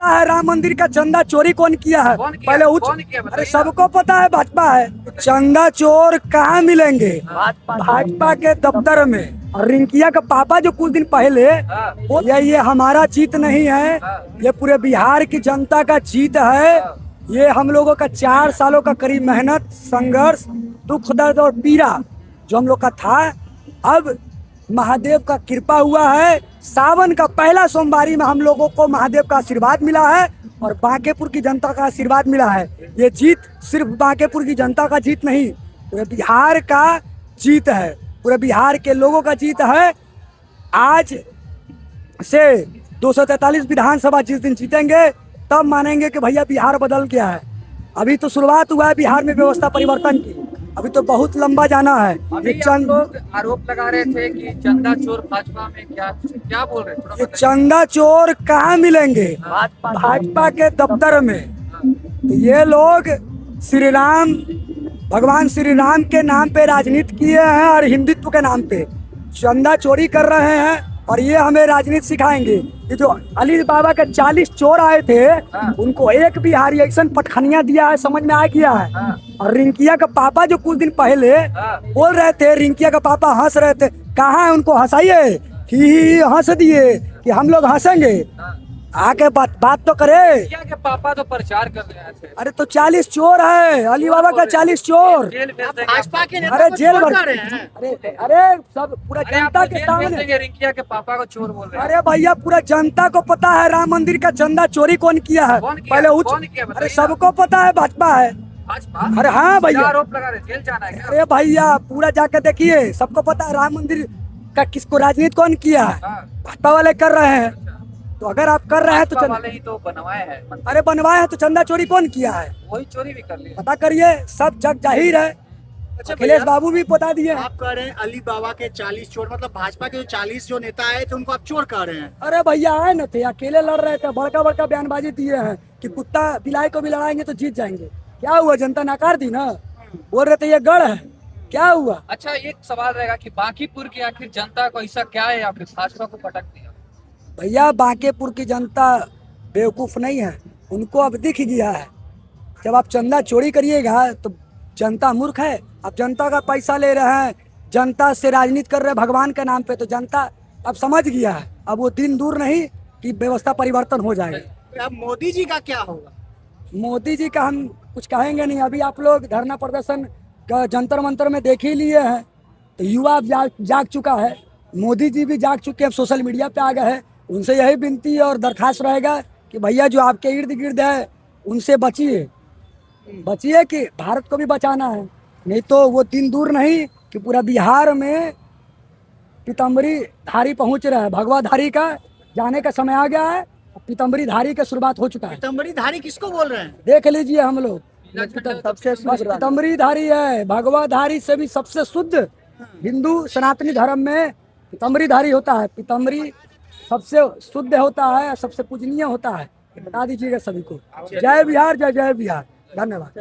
है राम मंदिर का चंदा चोरी कौन किया है? पहले अरे सबको पता है भाजपा है। चंदा चोर कहाँ मिलेंगे? भाजपा के दफ्तर में। और रिंकिया का पापा जो कुछ दिन पहले ये हमारा जीत नहीं है, ये पूरे बिहार की जनता का जीत है। ये हम लोगों का 4 सालों का करीब मेहनत, संघर्ष, दुख, दर्द और पीड़ा जो हम लोग का था, अब महादेव का कृपा हुआ है। सावन का पहला सोमवारी में हम लोगों को महादेव का आशीर्वाद मिला है और बांकेपुर की जनता का आशीर्वाद मिला है। ये जीत सिर्फ बांकेपुर की जनता का जीत नहीं, पूरे बिहार का जीत है, पूरे बिहार के लोगों का जीत है। आज से 243 विधानसभा जिस दिन जीतेंगे तब मानेंगे कि भैया बिहार बदल गया है। अभी तो शुरुआत हुआ है बिहार में व्यवस्था परिवर्तन की, अभी तो बहुत लंबा जाना है। ये चंद लोग आरोप लगा रहे थे कि चंदा चोर भाजपा में क्या बोल रहे थे? ये चंदा चोर कहाँ मिलेंगे? भाजपा के दफ्तर में। तो ये लोग श्री राम, भगवान श्री राम के नाम पे राजनीति किए हैं और हिंदुत्व के नाम पे चंदा चोरी कर रहे हैं और ये हमें राजनीति सिखाएंगे। ये जो अली बाबा के 40 चोर आए थे, उनको एक बिहारी ऐसा पटखनिया दिया है, समझ में आ गया है। और रिंकिया का पापा जो कुछ दिन पहले बोल रहे थे, रिंकिया का पापा हंस रहे थे, कहाँ है उनको हंसाइए कि हंस दिए कि हम लोग हंसेंगे, आके बात तो करे। रिंकिया के पापा तो प्रचार कर रहे थे। अरे तो 40 चोर है, अली बाबा का 40 चोर। भाजपा के अरे जेल भर, अरे सब पूरा जनता के सामने रिंकिया के पापा को चोर बोल रहे हैं। अरे भैया पूरा जनता को पता है राम मंदिर का चंदा चोरी कौन किया है? पहले अरे सबको पता है भाजपा है। अरे हाँ भैया, आरोप लगा रहे, जेल जाना है। अरे भैया पूरा जाके देखिए, सबको पता है राम मंदिर का किसको राजनीति कौन किया है? भाजपा वाले कर रहे हैं। तो अगर आप कर रहे हैं तो वाले ही तो बनवाए हैं। अरे बनवाए हैं तो चंदा चोरी कौन किया है? वही चोरी भी कर लिया। पता करिए, सब जग जाहिर है। अखिलेश बाबू भी बता दिए। आप कह रहे हैं अली बाबा के 40 चोर, मतलब भाजपा के जो 40 जो नेता आए थे उनको आप चोर कह रहे हैं? अरे भैया आए न थे, अकेले लड़ रहे थे, बड़का बड़का बयानबाजी दिए हैं कि कुत्ता बिलाई को भी लड़ाएंगे तो जीत जाएंगे। क्या हुआ, जनता नकार दी ना, बोल रहे थे ये गढ़ है, क्या हुआ? अच्छा, एक सवाल रहेगा कि बांकीपुर की आखिर जनता को ऐसा क्या है आखिर भाजपा को पटक दिया? भैया बांकेपुर की जनता बेवकूफ़ नहीं है, उनको अब दिख गया है। जब आप चंदा चोरी करिएगा तो जनता मूर्ख है। अब जनता का पैसा ले रहे हैं, जनता से राजनीति कर रहे हैं भगवान के नाम पे, तो जनता अब समझ गया है। अब वो दिन दूर नहीं कि व्यवस्था परिवर्तन हो जाएगा। अब मोदी जी का क्या होगा? मोदी जी का हम कुछ कहेंगे नहीं। अभी आप लोग धरना प्रदर्शन का जंतर मंतर में देख ही लिए हैं, तो युवा जाग चुका है, मोदी जी भी जाग चुके हैं, सोशल मीडिया पे आ गए हैं। उनसे यही विनती और दरखास्त रहेगा कि भैया जो आपके इर्द गिर्द है उनसे बचिए कि भारत को भी बचाना है। नहीं तो वो दिन दूर नहीं कि पूरा बिहार में पीताम्बरी धारी पहुंच रहा है। भगवा धारी का जाने का समय आ गया है, पीताम्बरी धारी का शुरुआत हो चुका है। पीताम्बरी धारी किसको बोल रहे हैं? देख लीजिए हम लोग, पीताम्बरी धारी है, भगवा धारी से भी सबसे शुद्ध हिंदू सनातनी धर्म में पीताम्बरी धारी होता है। पीताम्बरी सबसे शुद्ध होता है, सबसे पूजनीय होता है, बता दीजिएगा सभी को। जय बिहार, जय जय बिहार। धन्यवाद।